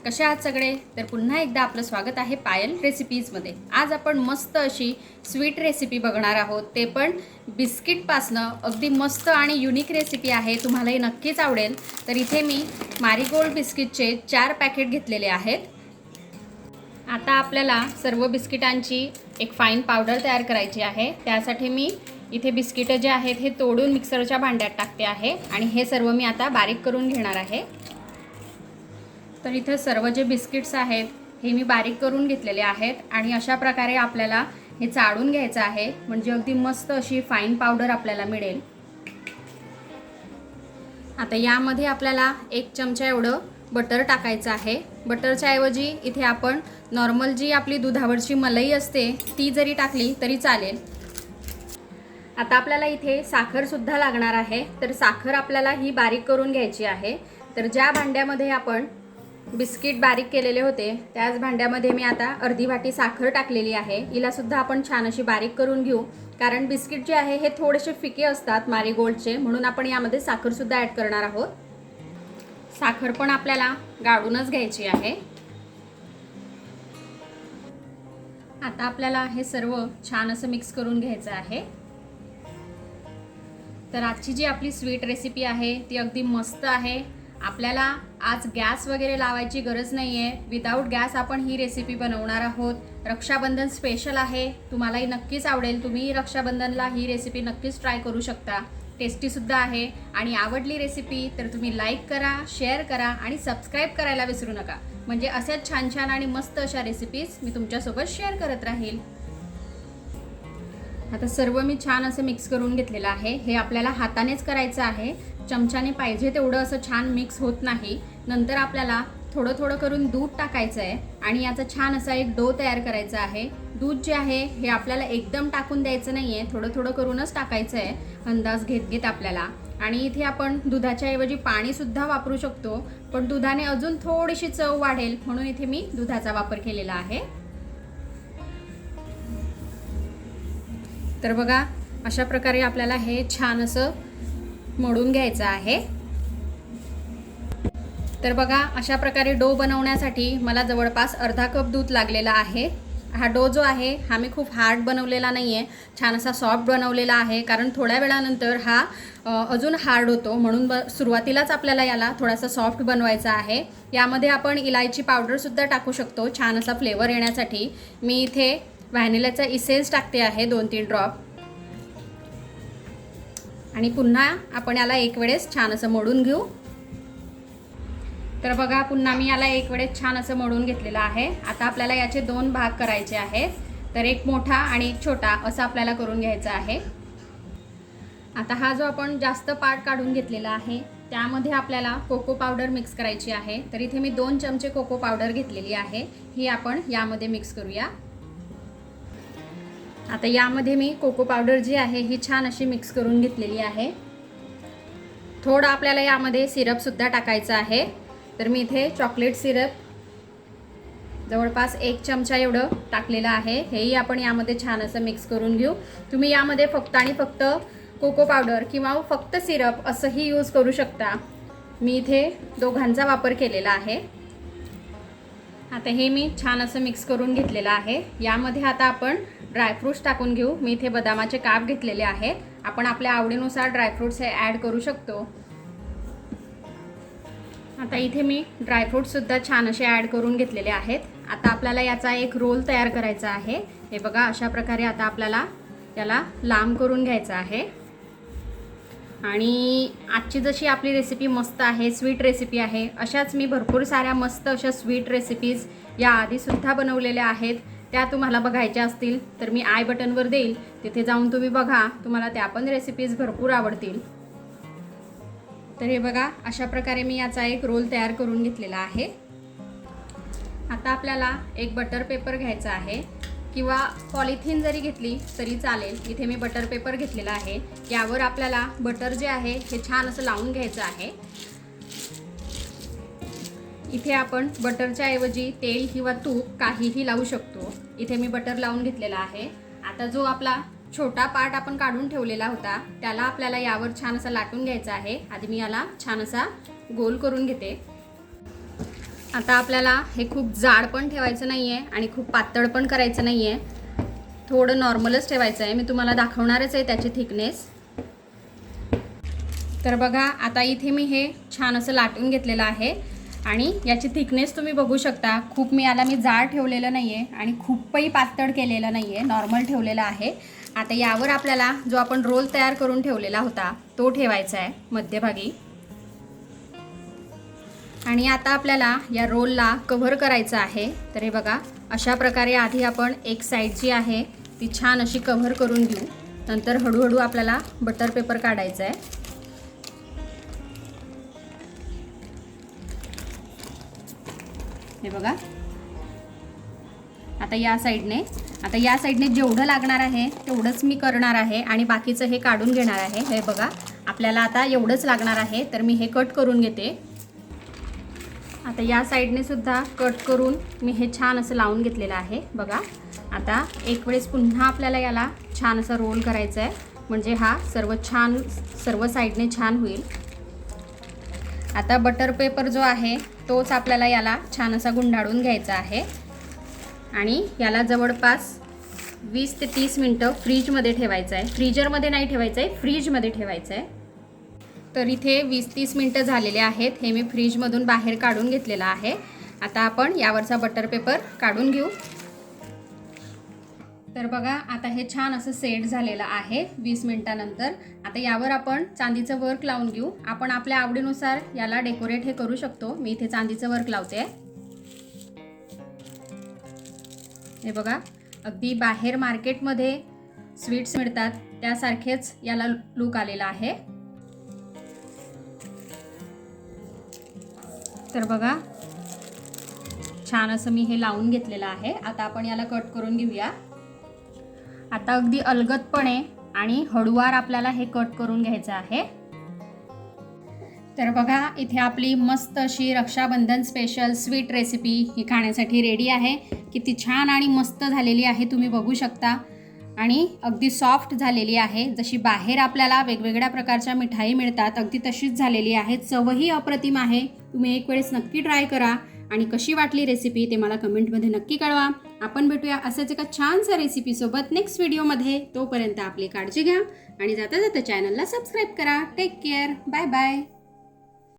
कसे आहात सगळे? तर पुन्हा एकदा आपलं स्वागत आहे पायल रेसिपीजमध्ये। आज आपण मस्त अशी स्वीट रेसिपी बघणार आहोत, ते पण बिस्किटपासनं। अगदी मस्त आणि युनिक रेसिपी आहे, तुम्हालाही नक्कीच आवडेल। तर इथे मी मारी गोल्ड बिस्किटचे 4 पॅकेट घेतलेले आहेत। आता आपल्याला सर्व बिस्किटांची एक फाईन पावडर तयार करायची आहे। त्यासाठी मी इथे बिस्किट जे आहेत हे तोडून मिक्सरच्या भांड्यात टाकते आहे आणि हे सर्व मी आता बारीक करून घेणार आहे। तर इथे सर्व जे बिस्किट्स आहेत हे मी बारीक करून घेतलेले आहेत आणि अशा प्रकारे आपल्याला हे चाळून घ्यायचं आहे, म्हणजे अगदी मस्त अशी फाईन पावडर आपल्याला मिळेल। आता यामध्ये आपल्याला 1 चमचा एवढं बटर टाकायचं आहे। बटरच्या ऐवजी इथे आपण नॉर्मल जी आपली दुधावरची मलाई असते ती जरी टाकली तरी चालेल। आता आपल्याला इथे साखर सुद्धा लागणार आहे, तर साखर आपल्याला ही बारीक करून घ्यायची आहे। तर ज्या भांड्यामध्ये आपण बिस्किट बारीक केलेले होते त्याच भांड्यामध्ये मी आता अर्धी वाटी साखर टाकलेली आहे। हिला सुद्धा आपण छान अशी बारीक करून घेऊ, कारण बिस्किट जे आहे हे थोडेसे फिके असतात मारी गोल्डचे, म्हणून आपण यामध्ये साखर सुद्धा ॲड करणार आहोत। साखर पण आपल्याला गाळूनच घ्यायची आहे। आता आपल्याला हे सर्व छान असं मिक्स करून घ्यायचं आहे। तर आजची जी आपली स्वीट रेसिपी आहे ती अगदी मस्त आहे। आपल्याला आज गॅस वगैरे लावायची गरज नाही आहे, विदाऊट गॅस आपण ही रेसिपी बनवणार आहोत। रक्षाबंधन स्पेशल आहे, तुम्हालाही नक्कीच आवडेल। तुम्ही रक्षाबंधनला ही रेसिपी नक्कीच ट्राय करू शकता, टेस्टी सुद्धा आहे। आणि आवडली रेसिपी तर तुम्ही लाईक करा, शेअर करा आणि सबस्क्राईब करायला विसरू नका, म्हणजे अशाच छान छान आणि मस्त अशा रेसिपीज मी तुमच्यासोबत शेअर करत राहील। आता सर्व मी छान असं मिक्स करून घेतलेलं आहे। हे आपल्याला हातानेच करायचं आहे, चमच्याने पाहिजे तेवढं असं छान मिक्स होत नाही। नंतर आपल्याला थोडं थोडं करून दूध टाकायचं आहे आणि याचा छान असा एक डो तयार करायचा आहे। दूध जे आहे हे आपल्याला एकदम टाकून द्यायचं नाही आहे, थोडं थोडं करूनच टाकायचं आहे, अंदाज घेत घेत आपल्याला। आणि इथे आपण दुधाच्या ऐवजी पाणी सुद्धा वापरू शकतो, पण दुधाने अजून थोडीशी चव वाढेल म्हणून इथे मी दुधाचा वापर केलेला आहे। तर बघा, अशा प्रकारे आपल्याला हे छान असं मळून घ्यायचं आहे। तर बघा, अशा प्रकारे डो बनवण्यासाठी मला जवळपास अर्धा कप दूध लागलेला आहे। हा डो जो आहे हा मी खूप हार्ड बनवलेला नाही आहे, छान असा सॉफ्ट बनवलेला आहे, कारण थोड्या वेळानंतर हा अजून हार्ड होतो, म्हणून सुरुवातीलाच आपल्याला याला थोडासा सॉफ्ट बनवायचा आहे। यामध्ये आपण इलायची पावडरसुद्धा टाकू शकतो छान असा फ्लेवर येण्यासाठी। मी इथे व्हॅनिलाचा इसेन्स टाकते आहे 2-3 ड्रॉप, आणि पुन्हा आपण याला एक वेळेस छान असं मळून घेऊ। तर बघा, पुन्हा मी याला एक वेळेस छान असं मळून घेतलेलं आहे। आता आपल्याला याचे 2 भाग करायचे आहेत, तर एक मोठा आणि एक छोटा असं आपल्याला करून घ्यायचा आहे। आता हा जो आपण जास्त पार्ट काढून घेतलेला आहे त्यामध्ये आपल्याला कोको पावडर मिक्स करायची आहे। तर इथे मी 2 चमचे कोको पावडर घेतलेली आहे, ही आपण यामध्ये मिक्स करूया। आता यामध्ये मी कोको पावडर जी आहे ही छान अशी मिक्स करून घेतलेली आहे। थोडं आपल्याला यामध्ये सिरप सुद्धा टाकायचं आहे, तर मी इथे चॉकलेट सिरप जवळपास 1 चमचा एवढं टाकलेलं आहे। हेही आपण यामध्ये छान असं मिक्स करून घेऊ। तुम्ही यामध्ये फक्त आणि फक्त कोको पावडर किंवा फक्त सिरप असंही यूज करू शकता, मी इथे दोघांचा वापर केलेला आहे। आता हे मी छान असं मिक्स करून घेतलेलं आहे। यामध्ये आता आपण ड्रायफ्रूट्स टाकून घेऊ। मी इथे बदामाचे काप घेतलेले आहेत, आपण आपल्या आवडीनुसार ड्रायफ्रूट्स हे ॲड करू शकतो। आता इथे मी ड्रायफ्रूट्ससुद्धा छान असे ॲड करून घेतलेले आहेत। आता आपल्याला याचा एक रोल तयार करायचा आहे। हे बघा, अशा प्रकारे आता आपल्याला याला लांब करून घ्यायचं आहे। आणि आजची जशी आपली रेसिपी मस्त आहे, स्वीट रेसिपी आहे, अशाच मी भरपूर साऱ्या मस्त अशा स्वीट रेसिपीज या आधीसुद्धा बनवलेल्या आहेत। त्या तुम्हाला बघायच्या असतील तर मी आय बटनवर देईल, तिथे जाऊन तुम्ही बघा, तुम्हाला त्या पण रेसिपीज भरपूर आवडतील। तर हे बघा, अशा प्रकारे मी याचा एक रोल तयार करून घेतलेला आहे। आता आपल्याला एक बटर पेपर घ्यायचा आहे, किंवा पॉलिथिन जरी घेतली तरी चालेल। इथे मी बटर पेपर घेतलेला आहे, यावर आपल्याला बटर जे आहे हे छान असं लावून घ्यायचं आहे। इथे आपण बटरच्या ऐवजी तेल किंवा तूप काहीही लावू शकतो। इथे मी बटर लावून घेतलेला आहे। आता जो आपला छोटा पार्ट आपण काढून ठेवलेला होता त्याला आपल्याला यावर छान असा लाटून घ्यायचा आहे। आधी मी याला छान असा गोल करून घेते। आता आपल्याला हे खूप जाड पण ठेवायचं नाही आहे आणि खूप पातळ पण करायचं नाही आहे, थोडं नॉर्मलच ठेवायचं आहे. मी तुम्हाला दाखवणारच आहे त्याची थिकनेस. तर बघा आता इथे मी हे छान असं लाटून घेतलेलं आहे आणि याची थिकनेस तुम्ही बघू शकता. खूप मी जाड ठेवलेलं नाही आहे आणि खूपही पातळ केलेलं नाही आहे, नॉर्मल ठेवलेलं आहे. आता यावर आपल्याला जो आपण रोल तयार करून ठेवलेला होता तो ठेवायचा आहे मध्यभागी. आणि आता आपल्याला या रोलला कव्हर करायचं आहे. तर हे बघा अशा प्रकारे आधी आपण एक साईड जी आहे ती छान अशी कव्हर करून घेऊ. नंतर हळूहळू आपल्याला बटर पेपर काढायचा आहे. हे बघा आता या साईडने जेवढं लागणार आहे तेवढंच मी करणार आहे आणि बाकीचं हे काढून घेणार आहे. हे बघा आपल्याला आता एवढंच लागणार आहे, तर मी हे कट करून घेते. आता या साईडने सुद्धा कट करून मी हे छान असं लावून घेतलेलं आहे. बघा आता एक वेळेस पुन्हा आपल्याला याला छान असं रोल करायचं आहे, म्हणजे हा सर्व साईडने छान होईल. आता बटर पेपर जो आहे तोच आपल्याला याला छान असा गुंडाळून घ्यायचा आहे आणि याला जवळपास 20 ते 30 मिनटं फ्रीजमध्ये ठेवायचं आहे. फ्रीजरमध्ये नाही ठेवायचं आहे, फ्रीजमध्ये ठेवायचं आहे. तर इथे 20-30 मिनटं झालेले आहेत. हे मी फ्रीजमधून बाहेर काढून घेतलेलं आहे. आता आपण यावरचा बटर पेपर काढून घेऊ. तर बघा आता हे छान असं सेट झालेलं आहे 20 मिनटानंतर. आता यावर आपण चांदीचं वर्क लावून घेऊ. आपण आपल्या आवडीनुसार याला डेकोरेट हे करू शकतो. मी इथे चांदीचं वर्क लावते. हे बघा अगदी बाहेर मार्केटमध्ये स्वीट्स मिळतात त्यासारखेच याला लुक आलेला आहे. तर बघा छान असं मी हे लावून घेतलेलं आहे. आता आपण याला कट करून घेऊया. आता अगदी अलगदपणे आणि हळूवार आपल्याला हे कट करून घ्यायचं आहे. तर बघा इथे आपली मस्त अशी रक्षाबंधन स्पेशल स्वीट रेसिपी ही खाण्यासाठी रेडी आहे. किती छान आणि मस्त झालेली आहे तुम्ही बघू शकता आणि अगदी सॉफ्ट झालेली आहे. जशी बाहेर आपल्याला वेगवेगळ्या प्रकारच्या मिठाई मिळतात अगदी तशीच झालेली आहे. चवही अप्रतिम आहे. तुम्ही एक वेळेस नक्की ट्राय करा आणि कशी वाटली रेसिपी ते मला कमेंटमध्ये नक्की कळवा. आपण भेटूया असेच एका छानसा रेसिपीसोबत नेक्स्ट व्हिडिओमध्ये. तोपर्यंत आपली काळजी घ्या आणि जाता जाता चॅनलला सबस्क्राईब करा. Take care. Bye bye.